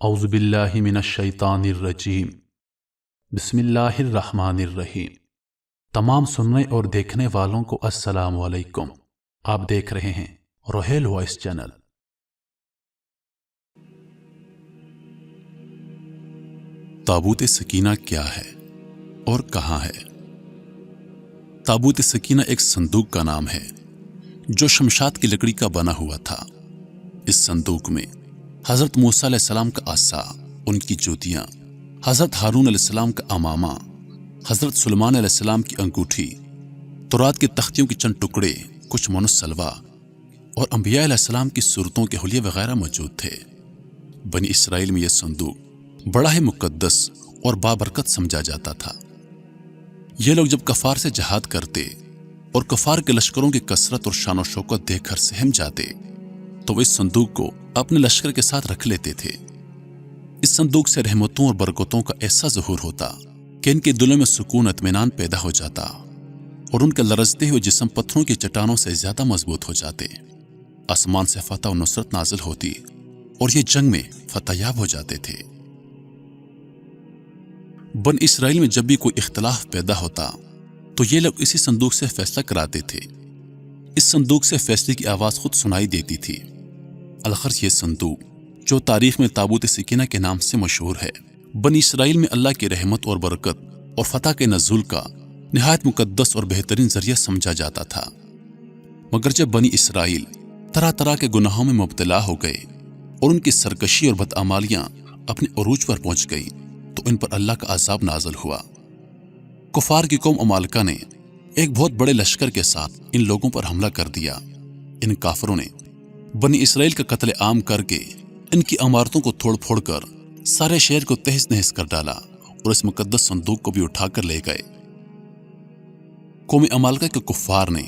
اعوذ باللہ من الشیطان الرجیم بسم اللہ الرحمن الرحیم۔ تمام سننے اور دیکھنے والوں کو السلام علیکم۔ آپ دیکھ رہے ہیں روحیل وائس چینل۔ تابوت سکینہ کیا ہے اور کہاں ہے؟ تابوت سکینہ ایک صندوق کا نام ہے جو شمشاد کی لکڑی کا بنا ہوا تھا۔ اس صندوق میں حضرت موسیٰ علیہ السلام کا عصا، ان کی جوتیاں، حضرت ہارون علیہ السلام کا امامہ، حضرت سلیمان علیہ السلام کی انگوٹھی، تورات کی تختیوں کے چند ٹکڑے، کچھ من السلوہ اور انبیاء علیہ السلام کی صورتوں کے حلیے وغیرہ موجود تھے۔ بنی اسرائیل میں یہ صندوق بڑا ہی مقدس اور بابرکت سمجھا جاتا تھا۔ یہ لوگ جب کفار سے جہاد کرتے اور کفار کے لشکروں کی کثرت اور شان و شوکت دیکھ کر سہم جاتے تو وہ اس صندوق کو اپنے لشکر کے ساتھ رکھ لیتے تھے۔ اس صندوق سے رحمتوں اور برکتوں کا ایسا ظہور ہوتا کہ ان کے دلوں میں سکون اطمینان پیدا ہو جاتا اور ان کے لرزتے ہوئے جسم پتھروں کی چٹانوں سے زیادہ مضبوط ہو جاتے۔ آسمان سے فتح و نصرت نازل ہوتی اور یہ جنگ میں فتح یاب ہو جاتے تھے۔ بن اسرائیل میں جب بھی کوئی اختلاف پیدا ہوتا تو یہ لوگ اسی صندوق سے فیصلہ کراتے تھے۔ اس صندوق سے فیصلے کی آواز خود سنائی دیتی تھی۔ الغرض یہ صندوق جو تاریخ میں تابوت سکینہ کے نام سے مشہور ہے، بنی اسرائیل میں اللہ کی رحمت اور برکت اور فتح کے نزول کا نہایت مقدس اور بہترین ذریعہ سمجھا جاتا تھا۔ مگر جب بنی اسرائیل طرح طرح کے گناہوں میں مبتلا ہو گئے اور ان کی سرکشی اور بدعمالیاں اپنے عروج پر پہنچ گئی تو ان پر اللہ کا عذاب نازل ہوا۔ کفار کی قوم عمالقہ نے ایک بہت بڑے لشکر کے ساتھ ان لوگوں پر حملہ کر دیا۔ ان کافروں نے بنی اسرائیل کا قتل عام کر کے ان کی عمارتوں کو توڑ پھوڑ کر سارے شہر کو تہس نہس کر ڈالا اور اس مقدس صندوق کو بھی اٹھا کر لے گئے۔ قوم عمالقہ کے کفار نے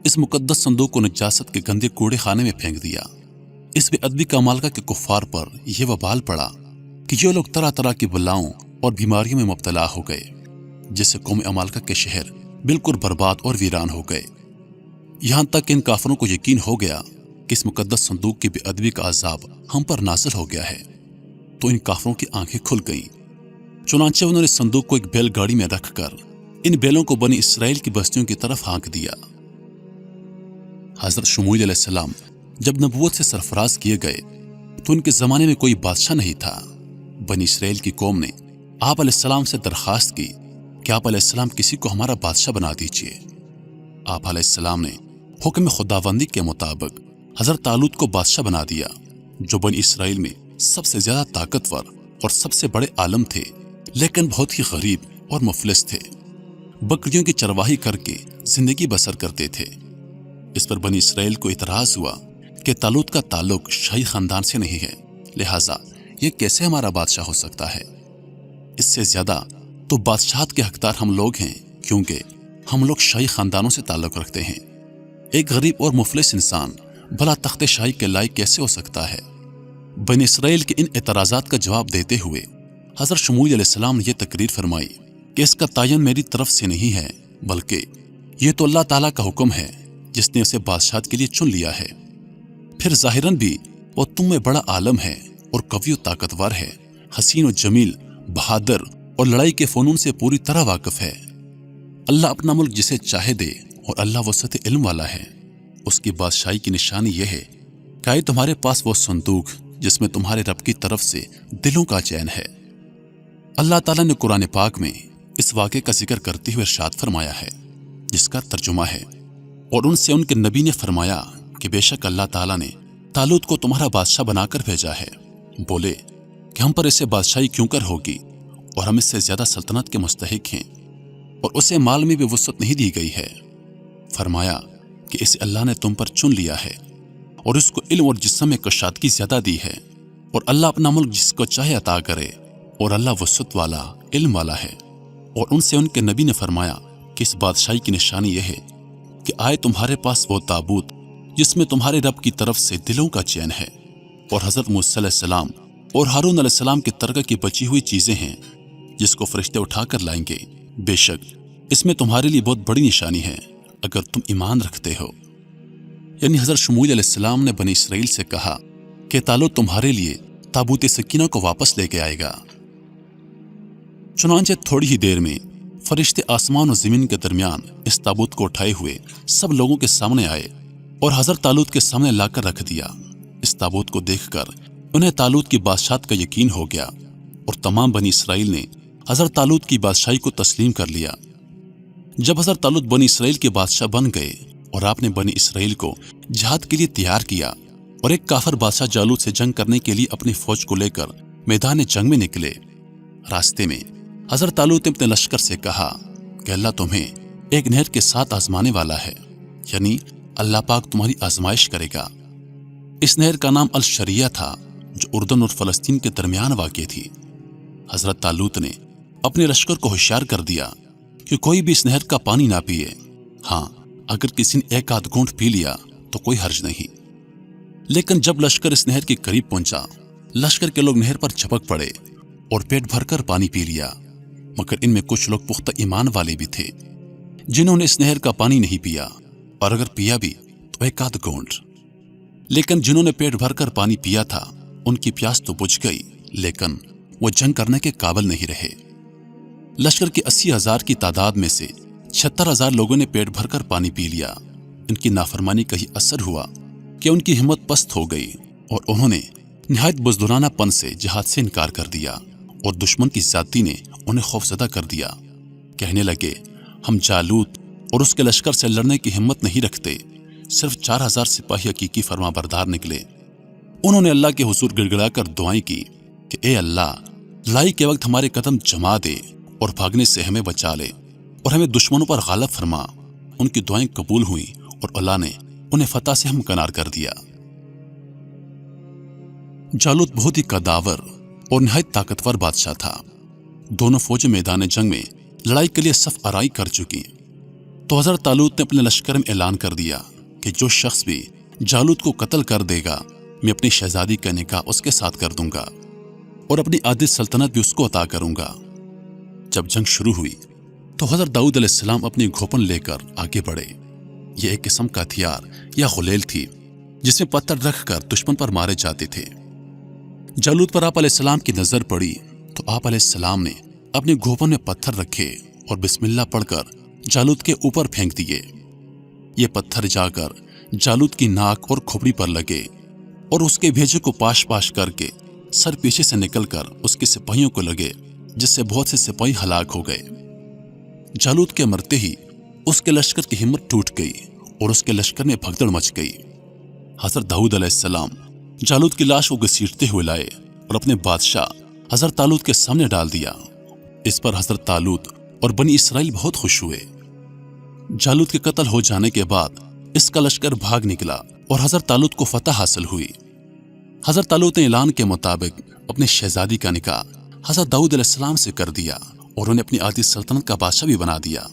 اس مقدس صندوق کو نجاست کے گندے کوڑے خانے میں پھینک دیا۔ اس بے ادبی کا عمالقہ کے کفار پر یہ وبال پڑا کہ یہ لوگ طرح طرح کی بلاؤں اور بیماریوں میں مبتلا ہو گئے، جس سے قوم عمالقہ کے شہر بالکل برباد اور ویران ہو گئے۔ یہاں تک کہ ان کافروں کو یقین ہو گیا کہ اس مقدس صندوق کی بے ادبی کا عذاب ہم پر نازل ہو گیا ہے، تو ان کافروں کی آنکھیں کھل گئیں۔ چنانچہ انہوں نے صندوق کو ایک بیل گاڑی میں رکھ کر ان بیلوں کو بنی اسرائیل کی بستیوں کی طرف ہانک دیا۔ حضرت شموئیل علیہ السلام جب نبوت سے سرفراز کیے گئے تو ان کے زمانے میں کوئی بادشاہ نہیں تھا۔ بنی اسرائیل کی قوم نے آپ علیہ السلام سے درخواست کی کہ آپ علیہ السلام کسی کو ہمارا بادشاہ بنا دیجیے۔ آپ علیہ السلام نے حکم خداوندی کے مطابق حضرت طالوت کو بادشاہ بنا دیا، جو بنی اسرائیل میں سب سے زیادہ طاقتور اور سب سے بڑے عالم تھے، لیکن بہت ہی غریب اور مفلس تھے۔ بکریوں کی چرواہی کر کے زندگی بسر کرتے تھے۔ اس پر بنی اسرائیل کو اعتراض ہوا کہ طالوت کا تعلق شاہی خاندان سے نہیں ہے، لہٰذا یہ کیسے ہمارا بادشاہ ہو سکتا ہے؟ اس سے زیادہ تو بادشاہت کے حقدار ہم لوگ ہیں، کیونکہ ہم لوگ شاہی خاندانوں سے تعلق رکھتے ہیں۔ ایک غریب اور مفلس انسان بھلا تخت شاہی کے لائق کیسے ہو سکتا ہے؟ بنی اسرائیل کے ان اعتراضات کا جواب دیتے ہوئے حضرت شموئیل علیہ السلام نے یہ تقریر فرمائی کہ اس کا تعین میری طرف سے نہیں ہے، بلکہ یہ تو اللہ تعالیٰ کا حکم ہے جس نے اسے بادشاہت کے لیے چن لیا ہے۔ پھر ظاہراً بھی وہ تم میں بڑا عالم ہے اور قوی و طاقتور ہے، حسین و جمیل، بہادر اور لڑائی کے فنون سے پوری طرح واقف ہے۔ اللہ اپنا ملک جسے چاہے دے اور اللہ وسعت علم والا ہے۔ اس کی بادشاہی کی نشانی یہ ہے کہ آئے تمہارے پاس وہ صندوق جس میں تمہارے رب کی طرف سے دلوں کا چین ہے۔ اللہ تعالیٰ نے قرآن پاک میں اس واقعے کا ذکر کرتے ہوئے ارشاد فرمایا ہے، جس کا ترجمہ ہے، اور ان سے ان کے نبی نے فرمایا کہ بے شک اللہ تعالیٰ نے طالوت کو تمہارا بادشاہ بنا کر بھیجا ہے۔ بولے کہ ہم پر اسے بادشاہی کیوں کر ہوگی اور ہم اس سے زیادہ سلطنت کے مستحق ہیں، اور اسے مال میں بھی وسعت نہیں دی گئی ہے۔ فرمایا کہ اسے اللہ نے تم پر چن لیا ہے اور اس کو علم اور جسم میں کشادگی زیادہ دی ہے، اور اللہ اپنا ملک جس کو چاہے عطا کرے، اور اللہ وسعت والا علم والا ہے۔ اور ان سے ان کے نبی نے فرمایا کہ اس بادشاہی کی نشانی یہ ہے کہ آئے تمہارے پاس وہ تابوت جس میں تمہارے رب کی طرف سے دلوں کا چین ہے، اور حضرت موسیٰ علیہ السلام اور ہارون علیہ السلام کی ترکہ کی بچی ہوئی چیزیں ہیں جس کو فرشتے اٹھا کر لائیں گے۔ بے شک اس میں تمہارے لیے بہت بڑی نشانی ہے اگر تم ایمان رکھتے ہو۔ یعنی حضرت شموئیل علیہ السلام نے بنی اسرائیل سے کہا کہ طالوت تمہارے لیے ताबूत सकीना को वापस लेके आएगा। चुनांचे थोड़ी ही देर में फरिश्ते आसमान और जमीन के दरमियान इस ताबूत को उठाए हुए सब लोगों के सामने आए और हजरत तालूत के सामने लाकर रख दिया। इस ताबूत को देखकर उन्हें तालूत की बादशाहत का यकीन हो गया और तमाम बनी इसराइल ने हजरत तालूत की बादशाही को तस्लीम कर लिया। जब हजरत तालूत बनी इसराइल के बादशाह बन गए और आपने बनी इसराइल को जिहाद के लिए तैयार किया और एक काफिर बादशाह जालूत से जंग करने के लिए अपनी फौज को लेकर मैदान जंग में निकले। रास्ते में हजरत तालूत ने अपने लश्कर से कहा कि अल्लाह तुम्हें एक नहर के साथ आजमाने वाला है, यानी अल्लाह पाक तुम्हारी आजमाइश करेगा। इस नहर का नाम अल शरिया था, जो उर्दन और फलस्तीन के दरमियान वाक़ थी। हजरत तालूत ने अपने लश्कर को होशियार कर दिया कि कोई भी इस नहर का पानी ना पिए। हाँ, अगर किसी ने एक आध घूंट पी लिया तो कोई हर्ज नहीं। लेकिन जब लश्कर इस नहर के करीब पहुंचा, लश्कर के लोग नहर पर झपक पड़े और पेट भरकर पानी पी लिया। मगर इनमें कुछ लोग पुख्ता ईमान वाले भी थे, जिन्होंने इस नहर का पानी नहीं पिया, और अगर पिया भी तो एक आध घूंट। लेकिन जिन्होंने पेट भरकर पानी पिया था, उनकी प्यास तो बुझ गई, लेकिन वो जंग करने के काबिल नहीं रहे। लश्कर की 80,000 की तादाद में से 76,000 लोगों ने पेट भरकर पानी पी लिया। इनकी नाफरमानी का ही असर हुआ कि उनकी हिम्मत पस्त हो गई और उन्होंने निहायत बुज़दिलानापन से जिहाद से इनकार कर दिया और दुश्मन की ज़्यादती ने उन्हें खौफज़दा कर दिया। कहने लगे, हम जालूत और उसके लश्कर से लड़ने की हिम्मत नहीं रखते। सिर्फ 4,000 सिपाही हकीकी फरमाबरदार निकले। उन्होंने अल्लाह के हुजूर गिड़गिड़ाकर दुआएं की कि ए अल्लाह, लड़ाई के वक्त हमारे कदम जमा दे और भागने से हमें बचा ले और हमें दुश्मनों पर गालिब फरमा। उनकी दुआएं कबूल हुई और अल्लाह ने उन्हें फतह से हमकनार कर दिया। जालूत बहुत ही कदावर और निहायत ताकतवर बादशाह था। दोनों फौजें मैदान जंग में लड़ाई के लिए सफ आराई कर चुकी। तो हजरत तालूत ने अपने लश्कर में ऐलान कर दिया कि जो शख्स भी जालूत को कत्ल कर देगा, मैं अपनी शहजादी का निकाह उसके साथ कर दूंगा और अपनी आधी सल्तनत भी उसको अता करूंगा। जब जंग शुरू हुई तो हजरत दाऊद अलैहिस्सलाम अपनी घोपन लेकर आगे बढ़े। यह एक किस्म का हथियार या गुलेल थी, जिसमें पत्थर रखकर दुश्मन पर मारे जाते थे। जालूत पर आप अलैहिस्सलाम की नजर पड़ी तो आप अलैहिस्सलाम ने अपने घोपन में पत्थर रखे और बिस्मिल्लाह पढ़कर जालूत के ऊपर फेंक दिए। ये पत्थर जाकर जालूत की नाक और खोपड़ी पर लगे और उसके भेजे को पाश पाश करके सर पीछे से निकलकर उसके सिपाहियों को लगे, जिससे बहुत से सिपाही हलाक हो गए। जालूत के मरते ही उसके लश्कर की हिम्मत टूट गई और उसके लश्कर में भगदड़ मच गई। हजरत दाऊद अलैहिस्सलाम जालूत की लाश को घसीटते हुए लाए और अपने बादशाह हजरत तालूत के सामने डाल दिया। इस पर हजरत तालूत और बनी इसराइल बहुत खुश हुए। जालूत के कत्ल हो जाने के बाद इसका लश्कर भाग निकला और हजरत तालूत को फतह हासिल हुई। हजरत तालूत ने ऐलान के मुताबिक अपनी शहजादी का निकाह हजरत दाऊद अलैहिस्सलाम से कर दिया और उन्हें अपनी आधी सल्तनत का बादशाह भी बना दिया।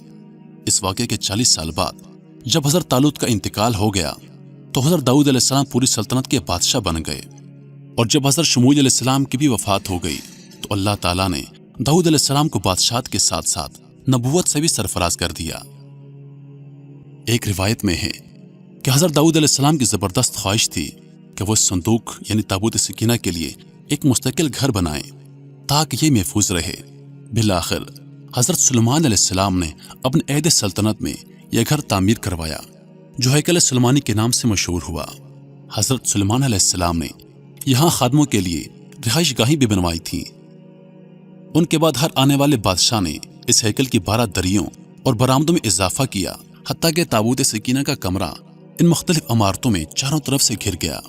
इस वाक़े के 40 साल बाद जब हजरत तालूत का इंतकाल हो गया तो हजरत दाऊद अलैहिस्सलाम पूरी सल्तनत के बादशाह बन गए। और जब हजरत शमूएल अलैहिस्सलाम की भी वफात हो गई तो अल्लाह ताला ने दाऊद अलैहिस्सलाम को बादशाहत के साथ साथ नबूवत से भी सरफराज कर दिया। एक रिवायत में है कि हजरत दाऊद अलैहिस्सलाम की जबरदस्त ख्वाहिश थी कि वो संदूक यानी ताबूत सकीना के लिए एक मुस्तकिल घर बनाएं ताकि ये महफूज रहे। बिलाखिर हजरत सुलेमान अलैहिस्सलाम ने अपने अहद सल्तनत में यह घर तामीर करवाया, जो हैकल सुलेमानी के नाम से मशहूर हुआ। हजरत सुलेमान अलैहिस्सलाम ने यहाँ खादमों के लिए रिहाइश गाहें भी बनवाई थी। उनके बाद हर आने वाले बादशाह ने इस हैकल की 12 दरियों और बरामदों में इजाफा किया, हत्ता कि ताबूत सकीना का कमरा इन मुख्तलिफ इमारतों में चारों तरफ से घिर गया।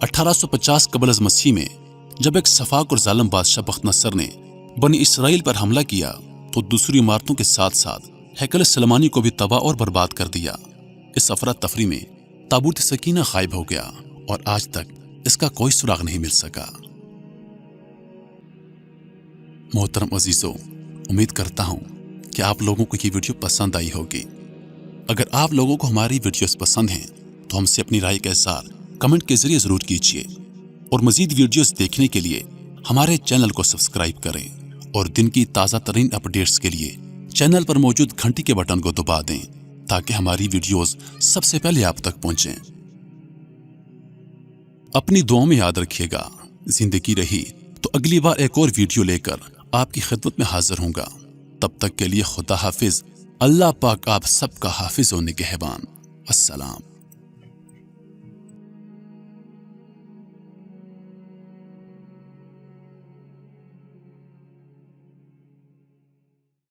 1850 कबल अज़ मसीह में जब एक सफाक और जालिम बादशाह बख्तनसर ने बनी इसराइल पर हमला किया तो दूसरी इमारतों के साथ साथ हैकल सुलेमानी को भी तबाह और बर्बाद कर दिया। इस अफरा तफरी में ताबूत सकीना गायब हो गया और आज तक इसका कोई सुराग नहीं मिल सका। मोहतरम अजीजों, उम्मीद करता हूं कि आप लोगों को ये वीडियो पसंद आई होगी। अगर आप लोगों को हमारी वीडियोस पसंद हैं तो हमसे अपनी राय का इज़हार कमेंट के जरिए जरूर कीजिए और मजीद वीडियोस देखने के लिए हमारे चैनल को सब्सक्राइब करें और दिन की ताज़ा तरीन अपडेट्स के लिए चैनल पर मौजूद घंटी के बटन को दबा दें ताकि हमारी वीडियोस सबसे पहले आप तक पहुंचें। अपनी दुआओं में याद रखिएगा। زندگی رہی تو اگلی بار ایک اور ویڈیو لے کر آپ کی خدمت میں حاضر ہوں گا۔ تب تک کے لیے خدا حافظ۔ اللہ پاک آپ سب کا حافظ و نگہبان۔ السلام۔